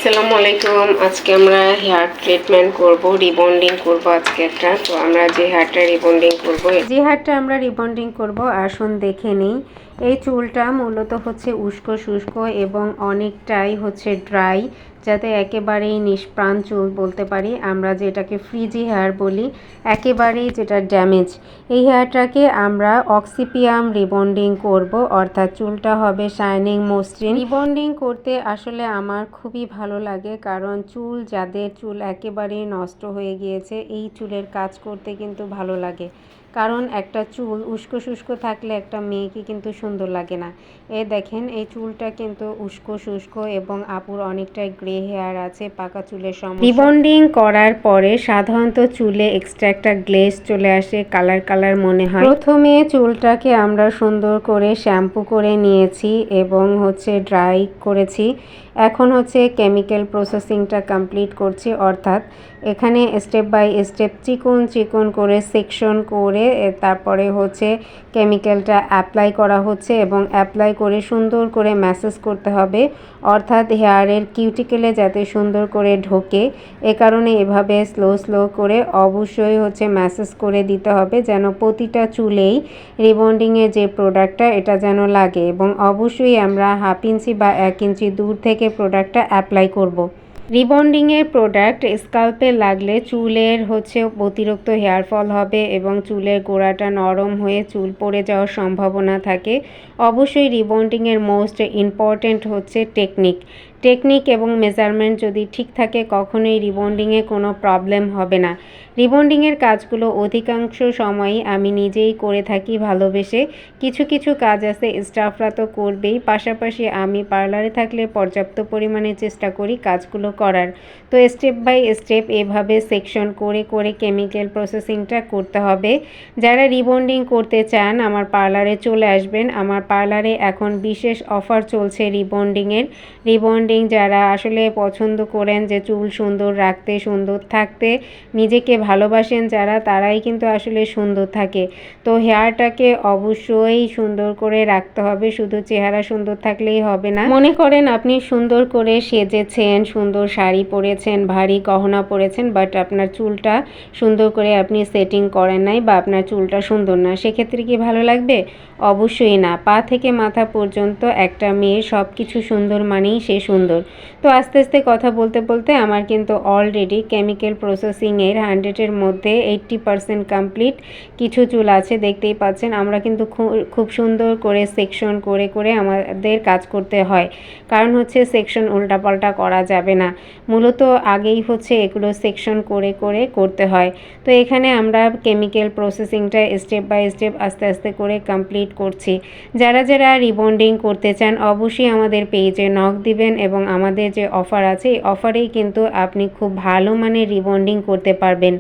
আসসালামু আলাইকুম। আজকে আমরা হেয়ার ট্রিটমেন্ট করব, রিবন্ডিং করব। আজকে একটা তো আমরা যে হেয়ারটা রিবন্ডিং করব আসুন দেখে নিই। এই চুলটা মূলত হচ্ছে উস্কো শুষ্ক এবং অনেকটাই হচ্ছে ড্রাই, যাতে একেবারেই নিষ্প্রাণ চুল বলতে পারি আমরা, যেটাকে ফ্রিজি হেয়ার বলি, একেবারেই যেটা ড্যামেজ। এই হেয়ারটাকে আমরা অক্সিপিয়াম রিবন্ডিং করব, অর্থাৎ চুলটা হবে শাইনিং মসৃণ। রিবন্ডিং করতে আসলে আমার খুবই ভালো লাগে, কারণ যাদের চুল একেবারেই নষ্ট হয়ে গিয়েছে, এই চুলের কাজ করতে কিন্তু ভালো লাগে। কারণ একটা চুল উস্কো শুষ্কো থাকলে একটা মেয়েকে কিন্তু সুন্দর লাগে না। দেখেন এই চুলটা কিন্তু উস্কো শুষ্ক এবং আপুর অনেকটাই গ্রে হেয়ার আছে, পাকা চুলের সমস্যা। রিবন্ডিং করার পরে সাধারণত চুলে এক্সট্রা একটা গ্লেজ চলে আসে, কালার কালার মনে হয়। প্রথমে চুলটাকে আমরা সুন্দর করে শ্যাম্পু করে নিয়েছি এবং হচ্ছে ড্রাই করেছি। এখন হচ্ছে কেমিক্যাল প্রসেসিংটা কমপ্লিট করছি, অর্থাৎ এখানে স্টেপ বাই স্টেপ চিকন চিকন করে সেকশন করে তারপরে হচ্ছে কেমিক্যালটা অ্যাপ্লাই করা হচ্ছে এবং অ্যাপ্লাই করে সুন্দর করে ম্যাসেজ করতে হবে, অর্থাৎ হেয়ারের কিউটিকেলে যাতে সুন্দর করে ঢোকে। এ কারণে এভাবে স্লো স্লো করে অবশ্যই হচ্ছে ম্যাসেজ করে দিতে হবে, যেন প্রতিটা চুলেই রিবন্ডিংয়ের যে প্রোডাক্টটা এটা যেন লাগে, এবং অবশ্যই আমরা 1/2 ইঞ্চি বা 1 ইঞ্চি দূর থেকে প্রোডাক্টটা অ্যাপ্লাই করব। রিবন্ডিংয়ের প্রোডাক্ট স্কাল্পে লাগলে চুলের হচ্ছে অতিরিক্ত হেয়ার ফল হবে এবং চুলের গোড়াটা নরম হয়ে চুল পড়ে যাওয়ার সম্ভাবনা থাকে। অবশ্যই রিবন্ডিংয়ের মোস্ট ইম্পর্ট্যান্ট হচ্ছে টেকনিক এবং মেজারমেন্ট যদি ঠিক থাকে, কখনোই রিবন্ডিংয়ে কোনো প্রবলেম হবে না। রিবন্ডিংয়ের কাজগুলো অধিকাংশ সময়ই আমি নিজেই করে থাকি ভালোবেসে। কিছু কিছু কাজ আছে স্টাফরা তো করবেই, পাশাপাশি আমি পার্লারে থাকলে পর্যাপ্ত পরিমাণে চেষ্টা করি কাজগুলো করার। তো স্টেপ বাই স্টেপ এভাবে সেকশন করে করে কেমিক্যাল প্রসেসিংটা করতে হবে। যারা রিবন্ডিং করতে চান আমার পার্লারে চলে আসবেন। আমার পার্লারে এখন বিশেষ অফার চলছে রিবন্ডিং যারা আসলে পছন্দ করেন যে চুল সুন্দর রাখতে, সুন্দর থাকতে, নিজেকে ভালোবাসেন যারা, তারাই কিন্তু আসলে সুন্দর থাকে। তো হেয়ারটাকে অবশ্যই সুন্দর করে রাখতে হবে, শুধু চেহারা সুন্দর থাকলেই হবে না। মনে করেন আপনি সুন্দর করে সেজেছেন, সুন্দর শাড়ি পরেছেন, ভারী গহনা পরেছেন, বাট আপনার চুলটা সুন্দর করে আপনি সেটিং করেন নাই বা আপনার চুলটা সুন্দর না, সেক্ষেত্রে কি ভালো লাগবে? অবশ্যই না। পা থেকে মাথা পর্যন্ত একটা মেয়ের সব কিছু সুন্দর মানেই সে সুন্দর। তো আস্তে আস্তে কথা বলতে বলতে আমার কিন্তু অলরেডি কেমিক্যাল প্রসেসিংয়ের 100-এর মধ্যে 80% কমপ্লিট। কিছু চুল আছে দেখতেই পাচ্ছেন, আমরা কিন্তু খুব সুন্দর করে সেকশন করে করে আমাদের কাজ করতে হয়, কারণ হচ্ছে সেকশন উল্টাপাল্টা করা যাবে না। মূলত আগেই হচ্ছে এগুলো সেকশন করে করে করতে হয়। তো এখানে আমরা কেমিক্যাল প্রসেসিংটা স্টেপ বাই স্টেপ আস্তে আস্তে করে কমপ্লিট করছি। যারা যারা রিবন্ডিং করতে চান অবশ্যই আমাদের পেজে নক দিবেন, এবং আমাদের যে অফার আছে এই অফারেই কিন্তু আপনি খুব ভালো মানের রিবন্ডিং করতে পারবেন।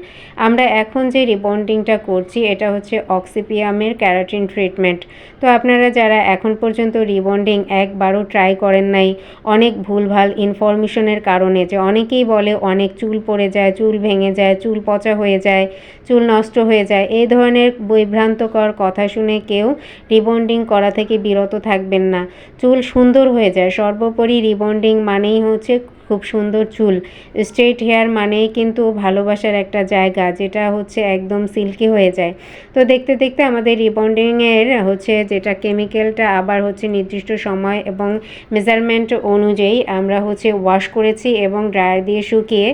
আমরা এখন যে রিবন্ডিংটা করছি এটা হচ্ছে অক্সিপিয়ামের ক্যারাটিন ট্রিটমেন্ট। তো আপনারা যারা এখন পর্যন্ত রিবন্ডিং একবারও ট্রাই করেন নাই, অনেক ভুলভাল ইনফরমেশনের কারণে, যে অনেকেই বলে অনেক চুল পড়ে যায়, চুল ভেঙে যায়, চুল পচা হয়ে যায়, চুল নষ্ট হয়ে যায়, এই ধরনের বিভ্রান্তকর কথা শুনে কেউ রিবন্ডিং করা থেকে বিরত থাকবেন না। চুল সুন্দর হয়ে যায়। সর্বোপরি রিবন্ডিং মানেই হচ্ছে খুব সুন্দর চুল। স্ট্রেট হেয়ার মানেই কিন্তু ভালোবাসার একটা জায়গা, যেটা হচ্ছে একদম সিল্কি হয়ে যায়। তো দেখতে দেখতে আমাদের রিবন্ডিংয়ের হচ্ছে যেটা কেমিক্যালটা আবার হচ্ছে নির্দিষ্ট সময় এবং মেজারমেন্ট অনুযায়ী আমরা হচ্ছে ওয়াশ করেছি এবং ড্রায়ার দিয়ে শুকিয়ে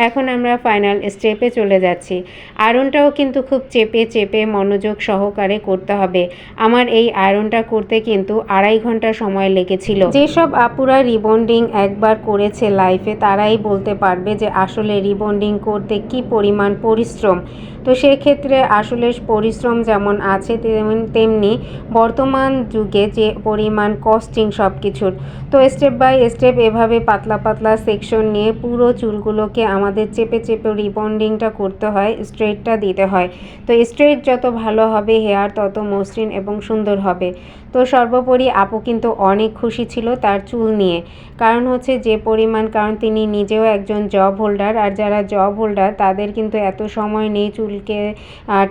এখন আমরা ফাইনাল স্টেপে চলে যাচ্ছি। আয়রনটাও কিন্তু খুব চেপে চেপে মনোযোগ সহকারে করতে হবে। আমার এই আয়রনটা করতে কিন্তু 2.5 ঘন্টা সময় লেগেছিল। যেসব আপুরা রিবন্ডিং একবার করেছে লাইফে তারাই বলতে পারবে যে আসলে রিবন্ডিং করতে কি পরিমাণ পরিশ্রম। তো সেক্ষেত্রে আসলে পরিশ্রম যেমন আছে তেমনি বর্তমান যুগে যে পরিমাণ কস্টিং সব কিছুর। তো স্টেপ বাই স্টেপ এভাবে পাতলা পাতলা সেকশন নিয়ে পুরো চুলগুলোকে আমাদের চেপে চেপে রিবন্ডিংটা করতে হয়, স্ট্রেটটা দিতে হয়। তো স্ট্রেট যত ভালো হবে হেয়ার তত মসৃণ এবং সুন্দর হবে। তো সর্বোপরি আপু কিন্তু অনেক খুশি ছিল তার চুল নিয়ে, কারণ হচ্ছে যে পরিমাণ, কারণ তিনি নিজেও একজন জব হোল্ডার, আর যারা জব হোল্ডার তাদের কিন্তু এত সময় নেই চুল চুলকে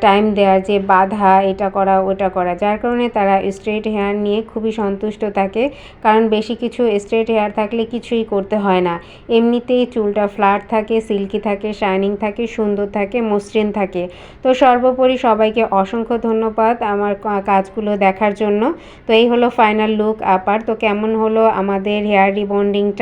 টাইম দেওয়ার, যে বাঁধা, এটা করা ওটা করা, যার কারণে তারা স্ট্রেট হেয়ার নিয়ে খুবই সন্তুষ্ট থাকে। কারণ বেশি কিছু স্ট্রেট হেয়ার থাকলে কিছুই করতে হয় না, এমনিতেই চুলটা ফ্ল্যাট থাকে, সিল্কি থাকে, শাইনিং থাকে, সুন্দর থাকে, মসৃণ থাকে। তো সর্বোপরি সবাইকে অসংখ্য ধন্যবাদ আমার কাজগুলো দেখার জন্য। তো এই হলো ফাইনাল লুক আপার। তো কেমন হলো আমাদের হেয়ার রিবন্ডিংটা।